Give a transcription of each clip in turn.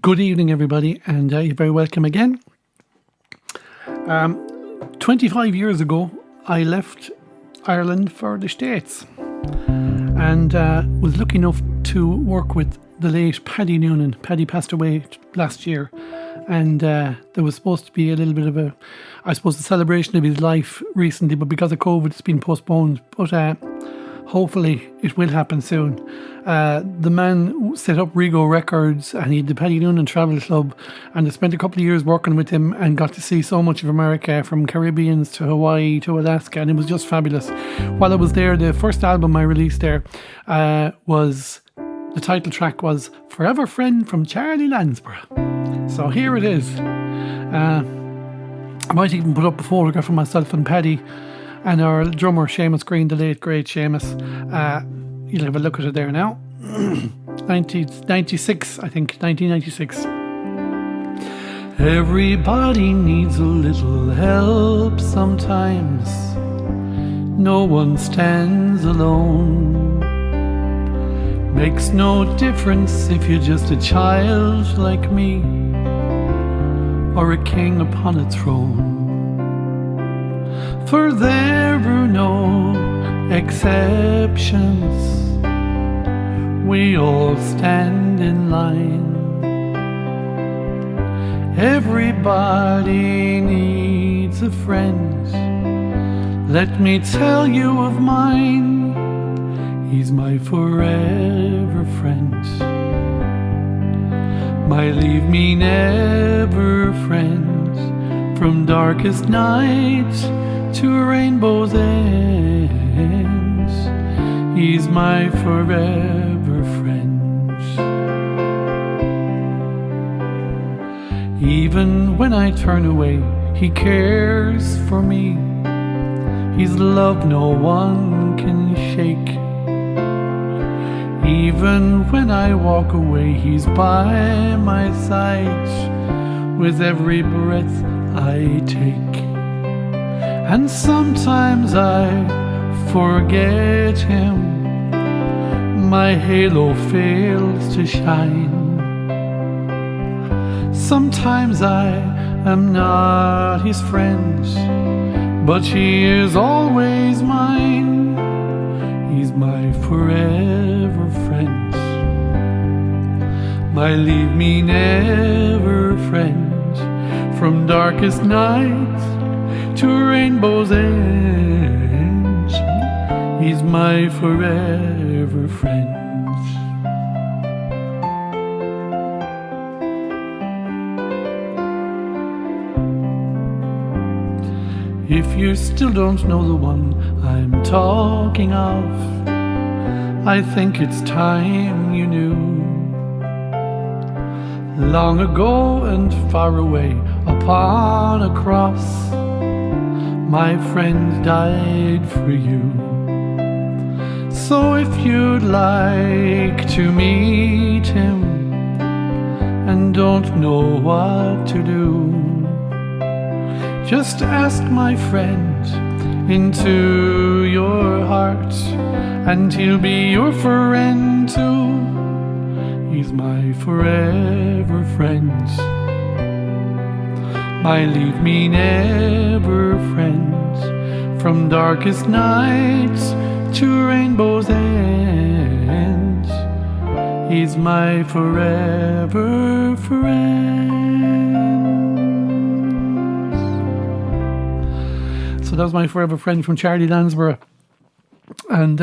Good evening, everybody, and you're very welcome again. 25 years ago, I left Ireland for the States and was lucky enough to work with the late Paddy Noonan. Paddy passed away last year, and there was supposed to be a little bit of a celebration of his life recently, but because of COVID, it's been postponed. But hopefully it will happen soon. The man set up Rego Records and he had the Paddy Noonan Travel Club, and I spent a couple of years working with him and got to see so much of America, from Caribbeans to Hawaii to Alaska, and it was just fabulous. While I was there, the first album I released there was, the title track was Forever Friend from Charlie Lansborough. So here it is. I might even put up a photograph of myself and Paddy and our drummer Seamus Green, the late great Seamus. You'll have a look at it there now. 1996, I think, 1996. Everybody needs a little help sometimes. No one stands alone. Makes no difference if you're just a child like me, or a king upon a throne. For there are no exceptions. We all stand in line. Everybody needs a friend. Let me tell you of mine. He's my forever friend. My leave me never friend. From darkest night to a rainbow's end, he's my forever friend. Even when I turn away, he cares for me. He's love no one can shake. Even when I walk away, he's by my side with every breath I take. And sometimes I forget him. My halo fails to shine. Sometimes I am not his friend, but he is always mine. He's my forever friend. My leave me never friend. From darkest night to a rainbow's end, he's my forever friend. If you still don't know the one I'm talking of, I think it's time you knew. Long ago and far away upon a cross, my friend died for you. So if you'd like to meet him and don't know what to do, just ask my friend into your heart, and he'll be your friend too. He's my forever friend. My leave me never friend. From darkest nights to rainbow's end, he's my forever friend. So that was my forever friend from Charlie Lansborough. And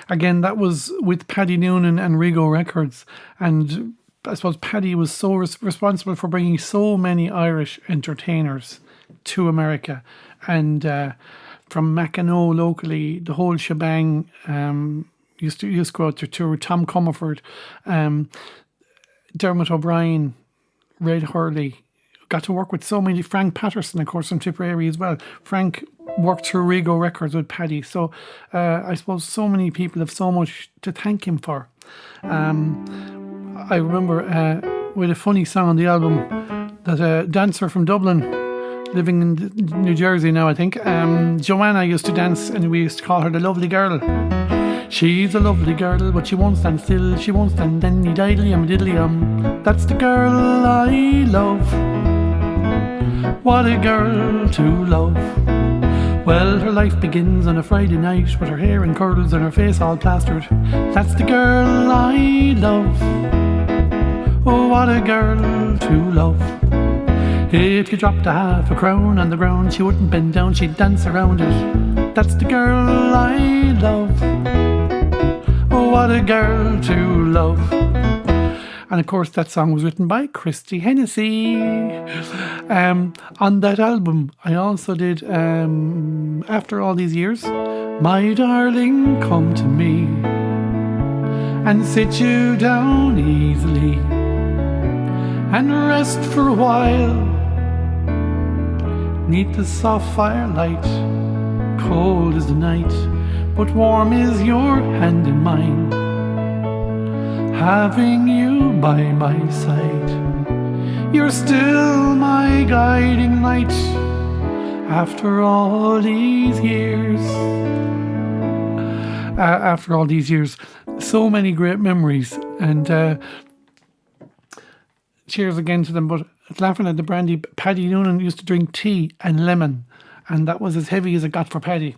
again, that was with Paddy Noonan and Rego Records. And I suppose Paddy was so responsible for bringing so many Irish entertainers to America. And from Mackinac locally, the whole shebang, used to go out to tour. Tom Comerford, Dermot O'Brien, Red Hurley. Got to work with so many. Frank Patterson, of course, from Tipperary as well. Frank worked through Rego Records with Paddy. So I suppose so many people have so much to thank him for. I remember with a funny song on the album that a dancer from Dublin, living in New Jersey now, I think, Joanna used to dance, and we used to call her the lovely girl. She's a lovely girl, but she won't stand still. She won't stand any diddly diddly That's the girl I love. What a girl to love. Well, her life begins on a Friday night with her hair in curls and her face all plastered. That's the girl I love. Oh, what a girl to love. If you dropped a half a crown on the ground, she wouldn't bend down, she'd dance around it. That's the girl I love. Oh, what a girl to love. And of course that song was written by Christy Hennessy. On that album I also did After All These Years, My Darling, Come to Me and Sit You Down Easily and Rest for a while 'neath the soft firelight. Cold is the night, but warm is your hand in mine. Having you by my side, you're still my guiding light. After all these years, so many great memories. And cheers again to them. But laughing at the brandy, Paddy Noonan used to drink tea and lemon, and that was as heavy as it got for Paddy.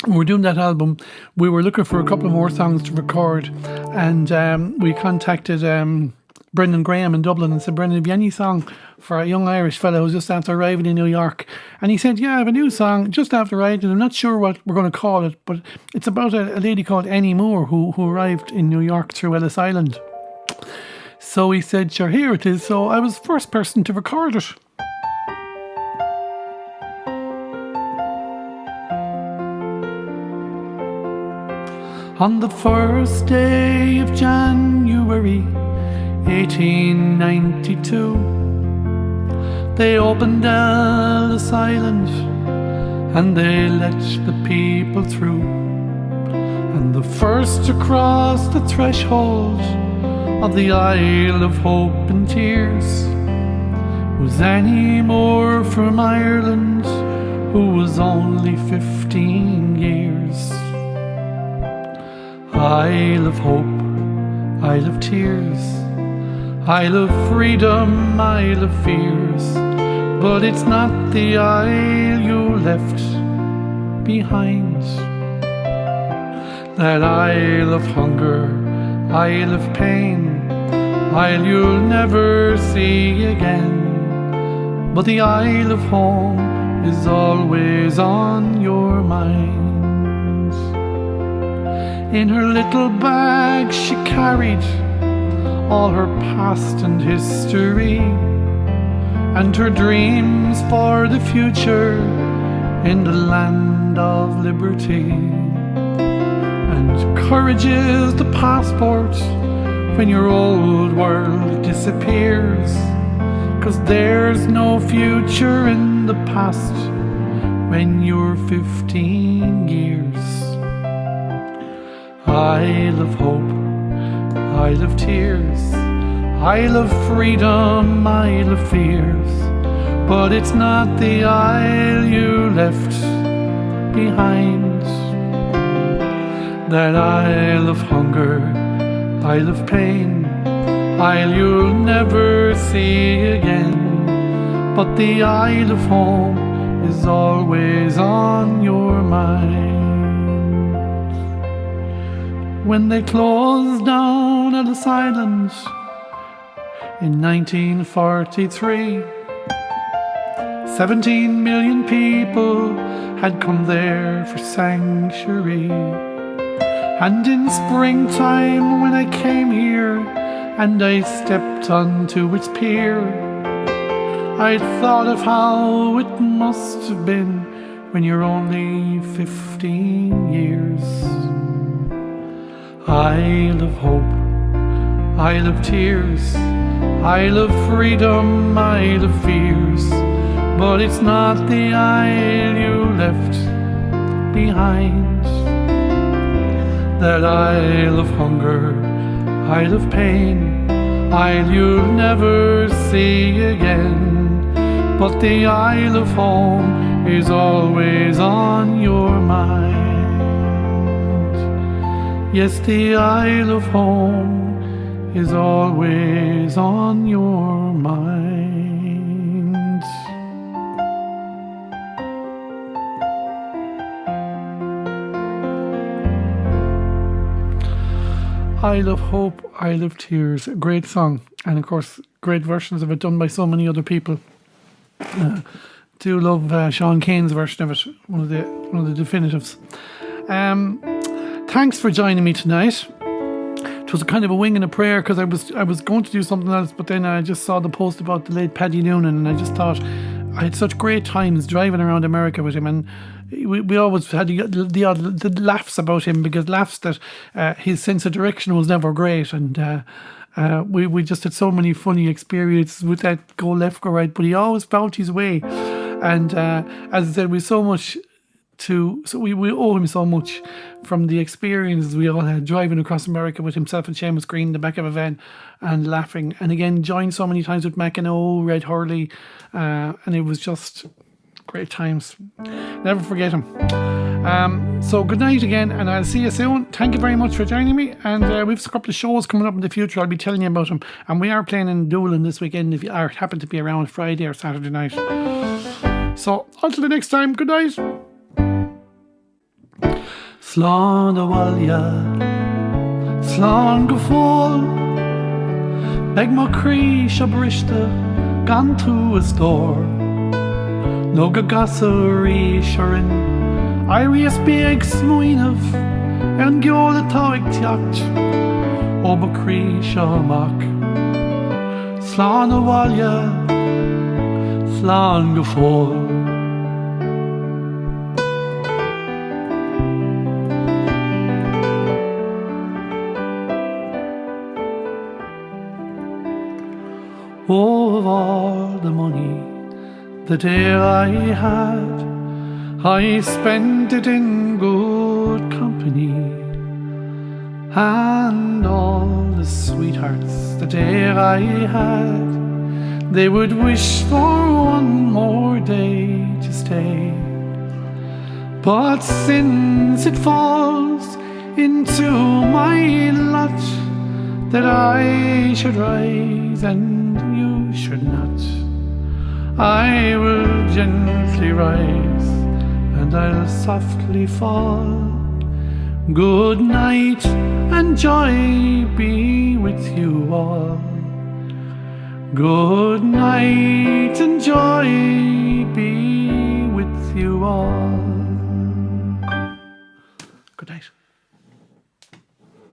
When we were doing that album, we were looking for a couple of more songs to record, and we contacted Brendan Graham in Dublin and said, Brendan, have you any song for a young Irish fellow who's just after arriving in New York? And he said, yeah, I have a new song just after arriving. I'm not sure what we're going to call it, but it's about a lady called Annie Moore who arrived in New York through Ellis Island. So he said, sure, here it is. So I was the first person to record it. On the first day of January 1892, they opened Ellis Island and they let the people through. And the first to cross the threshold of the Isle of Hope and Tears was Annie Moore from Ireland, who was only 15 years. Isle of Hope, Isle of Tears, Isle of Freedom, Isle of Fears, but it's not the isle you left behind. That Isle of Hunger, Isle of Pain, Isle you'll never see again, but the Isle of Home is always on your mind. In her little bag she carried all her past and history, and her dreams for the future in the land of liberty. And courage is the passport when your old world disappears, 'cause there's no future in the past when you're 15 years. Isle of Hope, Isle of Tears, Isle of Freedom, Isle of Fears, but it's not the isle you left behind. That Isle of Hunger, Isle of Pain, Isle you'll never see again, but the Isle of Home is always on your mind. When they closed down Ellis Island in 1943, 17 million people had come there for sanctuary. And in springtime when I came here and I stepped onto its pier, I'd thought of how it must have been when you're only 15 years. Isle of Hope, Isle of Tears, Isle of Freedom, Isle of Fears, but it's not the isle you left behind. That Isle of Hunger, Isle of Pain, Isle you'll never see again, but the Isle of Home is always on your mind. Yes, the Isle of Home is always on your mind. Isle of Hope, Isle of Tears, a great song, and of course great versions of it done by so many other people. Do love Sean Kane's version of it, one of the definitives. Thanks for joining me tonight. It was a kind of a wing and a prayer, because I was going to do something else, but then I just saw the post about the late Paddy Noonan, and I just thought I had such great times driving around America with him, and we always had the laughs about him, because laughs that his sense of direction was never great, and we just had so many funny experiences with that go left, go right, but he always found his way. And as I said, we so we owe him so much from the experiences we all had driving across America with himself and Seamus Green in the back of a van and laughing. And again, joined so many times with Mackinac, Red Hurley, and it was just great times. Never forget him. So good night again, and I'll see you soon. Thank you very much for joining me, and we've a couple of shows coming up in the future. I'll be telling you about them, and we are playing in Doolin this weekend if you happen to be around Friday or Saturday night. So until the next time, good night. Slán a bhaile, slán go fóil, beag má crí se briste, gan tú a stór. No go gas a rí seorin, Iris beag smuoinmh, an geol atá ag teacht, ó ba crí se amach. Slán a bhaile, slán go fóil. Oh, of all the money that e'er I had, I spent it in good company, and all the sweethearts that e'er I had, they would wish for one more day to stay. But since it falls into my lot that I should rise and you should not, I will gently rise and I'll softly fall. Good night and joy be with you all. Good night and joy be with you all.